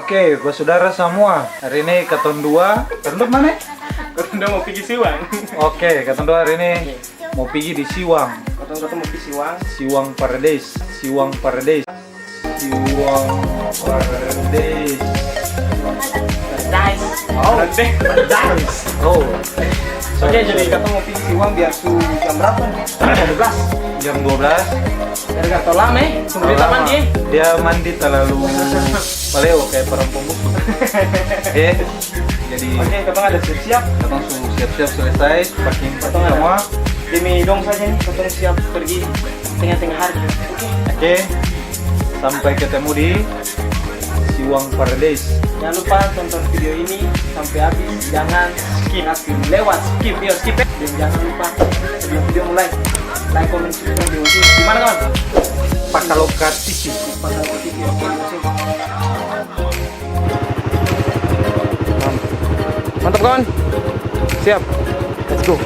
Oke, buat saudara semua, hari ini Katon 2, Katon mana? Katon 2 mau pergi Siwang. Oke, Katon 2 hari ini mau pergi di Siwang. Katon 2 mau pergi Siwang. Siwang Paradise, Siwang Paradise, Siwang Paradise. Paradise. Oh, Paradise. Oh, Oke, jadi Katon mau pergi Siwang biar jam berapa nih? jam 12. Biar gak tau lama sebelum kita mandi. Dia mandi terlalu paleo kayak perempuan buku. Jadi Oke, Katon ada siap-siap. Katon suruh siap-siap selesai, packing Katon ada. semua. Demi dong saja nih, Katon siap pergi tengah-tengah hari. Oke. Oke, sampai ketemu di Siwang Paradise. Jangan lupa tonton video ini sampai habis. Jangan lewat skip ya. Dan jangan lupa sebelum video mulai like, comment, subscribe di sini. Gimana kawan? Pakaloka TV. Pakaloka TV. Oke, mantap kawan. Siap. Let's go.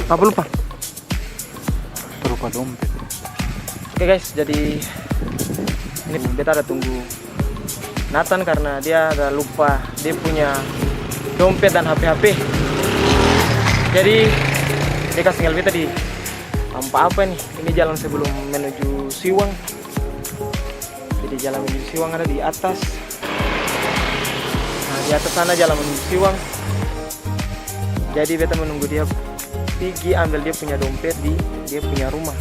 Apa lupa? Berupa dompet. Oke guys, jadi ini beta ada tunggu Nathan karena dia ada lupa dia punya dompet dan HP. Jadi dia kasih tinggal beta di apa nih? Ini jalan sebelum menuju Siwang. Jadi jalan menuju Siwang ada di atas. Nah, di atas sana jalan menuju Siwang. Jadi beta menunggu dia pergi ambil dia punya dompet di dia punya rumah.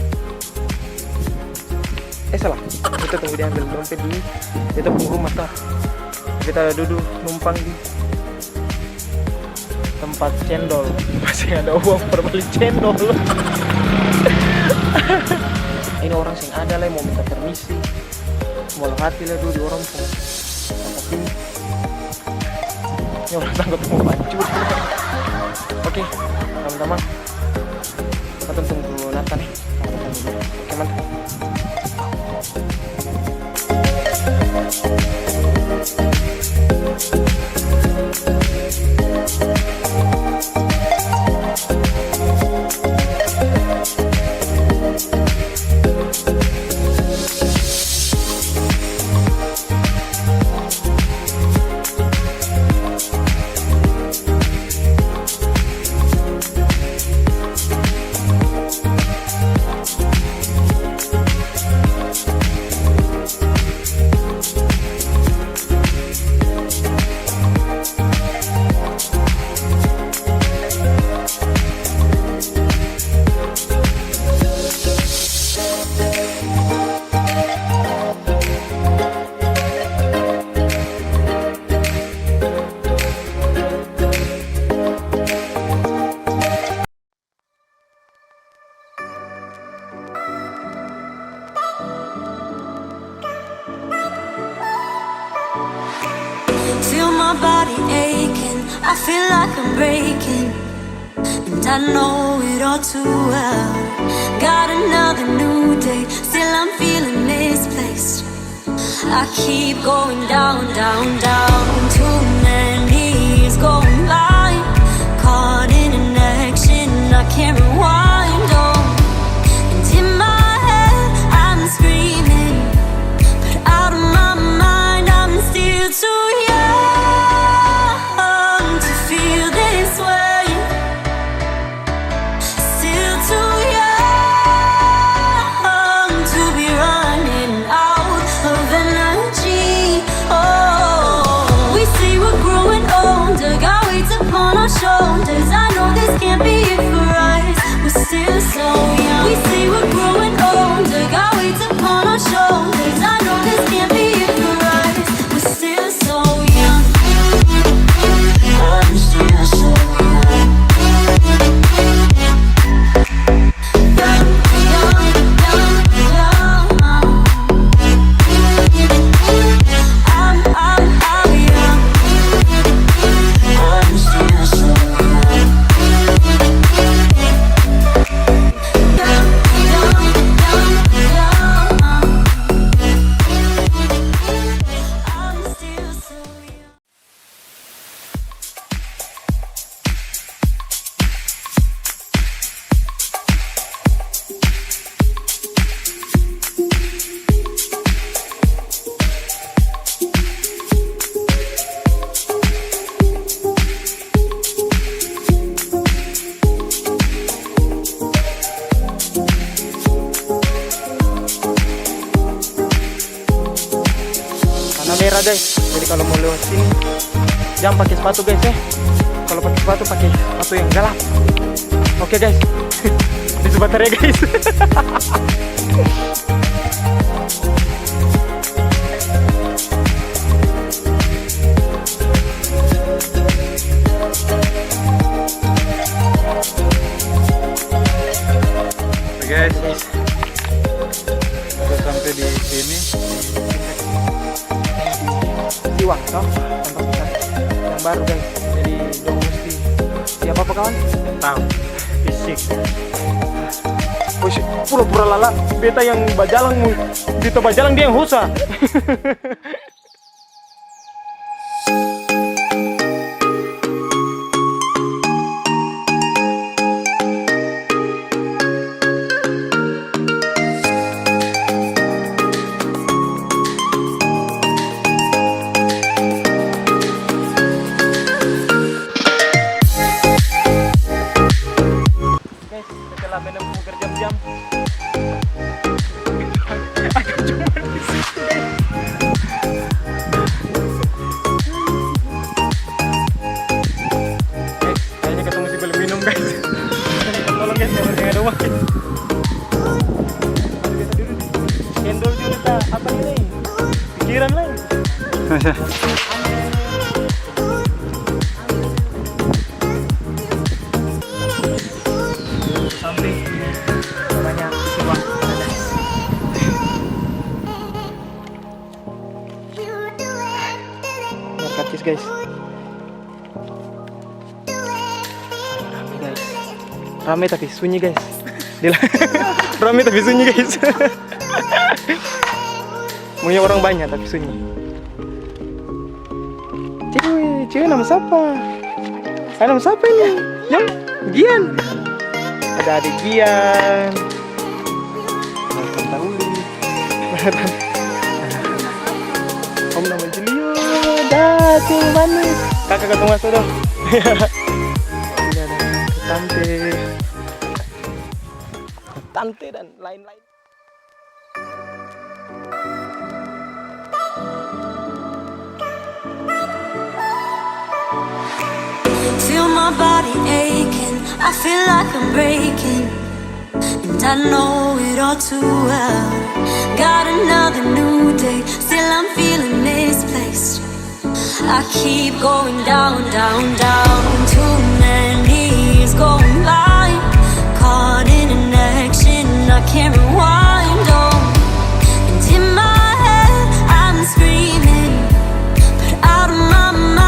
Salah, kita tunggu dia ambil dompet di kita punya rumah tah. Kita duduk numpang di tempat cendol. Masih ada uang per beli cendol. Ini orang sing ada lah mau minta permisi. Mau hati lah dulu di orang pun. Tapi ini orang takut mau pancur. Oke, teman-teman. Kita tunggu Nathan nih. Oke, mantap. Feel my body aching, I feel like I'm breaking, and I know it all too well. Got another new day, still I'm feeling misplaced. I keep going down, down, down. Too many years going blind, caught in an action I can't rewind. Oh, and in my head I'm screaming, but out of my mind I'm still too young to feel this way. Still too young to be running out of energy. Oh, we say we're growing older, got weights upon our shoulders. I know this can't be it for us, we're still so young. We say we're growing older, got weights upon our shoulders. I know this can't be it for us, we're still so young. I'm still so young. Young, young, young, young. I'm young. I'm still so young. Young, young, young, young. I'm still so young. Warna merah guys, jadi kalau mau lewat sini jangan pakai sepatu guys ya. Kalau pakai sepatu yang gelap. Oke guys, ini sebentar ya guys. Oke guys, udah sampai di sini. Siwak toh, tempat kita yang baru guys. Jadi dong mesti siapa apa kawan? Tahu fisik. Wih, pura-pura lala. Beta yang bajalang, beta bajalang dia yang husa. Guys, setelah menempuh berjam-jam, aku cuma di situ, guys. Guys, kayaknya ketemu si belum minum guys. Tolong guys, jangan ada uang. Cendol juga apa ini? Pikiran lain. Samping banyak siwak ada. Lihat karcis guys. Rame guys. Rame tapi sunyi guys. Rame tapi sunyi guys. Maunya orang banyak tapi sunyi. Cewek nama siapa? Nama siapa ini? Yang Gian. Ada adik Gian, Tante Uli, Om nama Julio, Dati manis, kakak ketemu masuk dong. Ini ada tante dan lain-lain. Feel my body aching, I feel like I'm breaking, and I know it all too well. Got another new day, still I'm feeling misplaced. I keep going down, down, down. Too many years going blind, caught in an action I can't rewind. Oh, and in my head I'm screaming, but out of my mind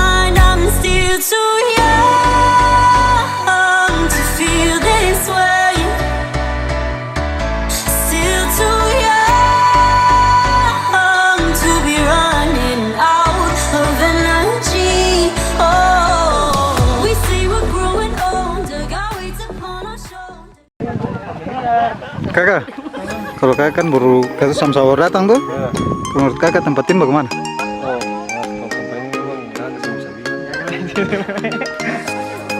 Kakak, kalau kakak kan baru kasus Samsawar datang tuh, menurut kakak tempat tim bagaimana? Oh, kalau tempat ini memang nggak ada sama bisa bilang.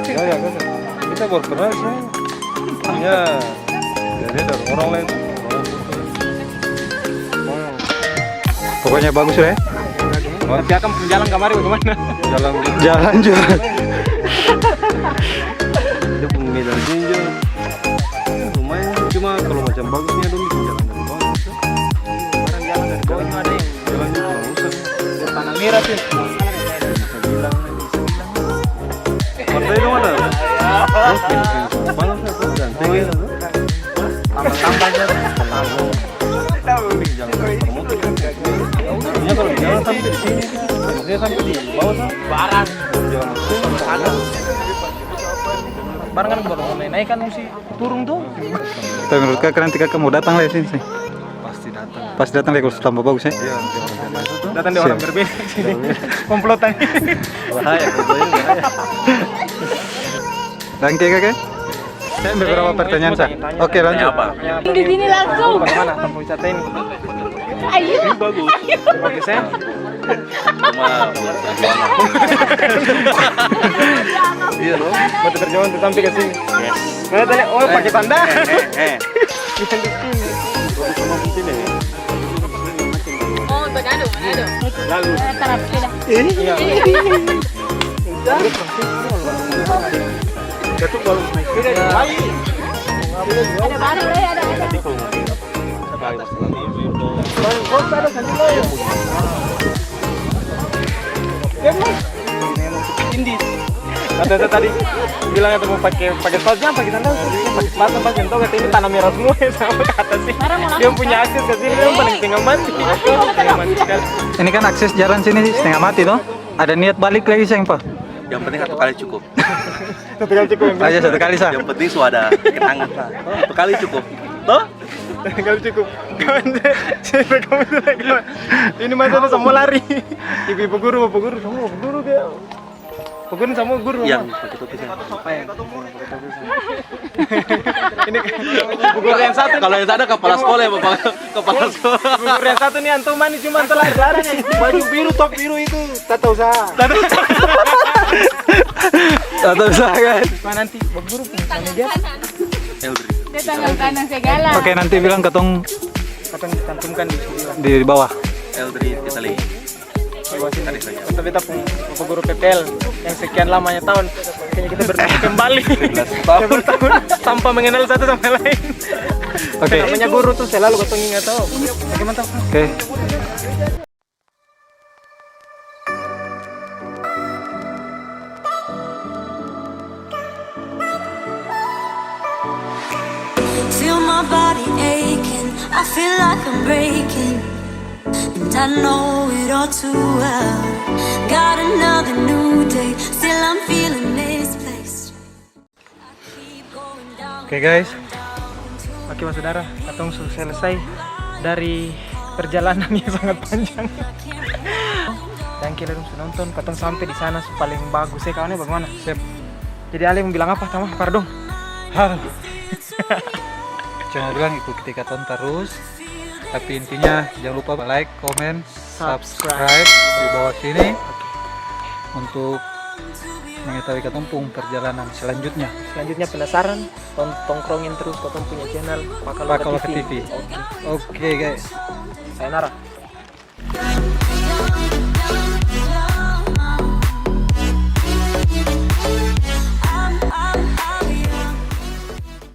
Ya, kita baru kenal sih. Ya, jadi dari orang lain. Pokoknya bagus ya. Tapi akan jalan kemari bagaimana? Jalan juga. Dia pengedar jinjau. Lumayan, cuma kalau macam bagusnya dong bikin jalan dari bawah. Orang jalan dari bawah itu ada yang Jalannya kurang rusak. tanah merah sih. Partai dong ada. Panas aku ganteng ya. Tambah-tambahnya. Jangan promosi. Ya kalau di jalan sampai di sini, maksudnya sampai di bawah sah. Barat. Jangan Ada. Barang kan baru mulai naik kan mesti turun tuh. Tapi menurut kakak nanti kakak mau datang lagi sini. pasti datang. Pas datang lagi kalau tambah bagus ya. Iya, jangan Datang di orang berbeda sini. Komplotan. bahaya, bahaya. Thank you kakak. Saya ambil beberapa pertanyaan sah. Oke lanjut. Di sini langsung. Bagaimana tempat wisata ini? Ayo. Bagus. Oke saya. Iya loh. Mau terjauh untuk sampai ke sini. Mana tanya? Oh pakai tanda. Bisa di sini. Oh, Manado. Lalu. Tarap sila. Iya. Ketuk baru naik sepeda. Ada baru deh, ada. Kata tadi bilang itu mau pakai sepatu jangan pakai sandal, pakai sepatu pas yang tahu kata ini tanah merah semua sama kata sih. Dia punya akses ke sini yang paling setengah mati. Setengah mati sekali. Ini kan akses jalan sini setengah mati tuh. Ada niat balik lagi sayang pak? Yang penting satu kali cukup. Satu kali cukup yang Aja satu kali sah. Yang penting sudah kenangan lah. Satu kali cukup. Toh? satu kali cukup. Kawan saya kamu itu lagi. Ini masa semua lari. Ibu guru semua guru dia. Pokoknya sama guru Yang pakai topi saya. apa ya? Ini guru yang satu. Kalau yang ada kepala sekolah ya Bapak. Kepala sekolah. Guru yang satu nih antum mani cuma antum lari baju biru top biru itu tata usaha. Atau usaha kan? Nah, nanti guru punya dia Eldri. Dia tanggal kanan segala. Oke nanti bilang ketong akan dicantumkan di sini. di bawah. Eldri kita lihat. Tadi saja. Kita beta pun Bapak Guru PPL yang sekian lamanya tahun, kayaknya kita bertemu kembali. 11 tahun tanpa mengenal satu sama lain. Oke. Namanya guru tuh selalu ketemu ingat tahu. Bagaimana tahu? Oke. Feel my body aching, I feel like I'm breaking, and I know it all too well. Got another new day, still I'm feeling misplaced. I keep going down. Oke guys. Oke mas saudara, katong sudah selesai dari perjalanan yang sangat panjang. Dan kalian sudah nonton, katong sampai di sana paling bagus ya kawannya bagaimana? Siap. Jadi Ale mau bilang apa Tama? Pardon. Halo. Cuma bilang ikuti katon terus. Tapi intinya jangan lupa like, comment, subscribe di bawah sini untuk mengetahui ketumpung perjalanan selanjutnya. Selanjutnya penasaran? Tongkrongin terus katong punya channel Pakaloka TV. Oke guys. Sayonara. You're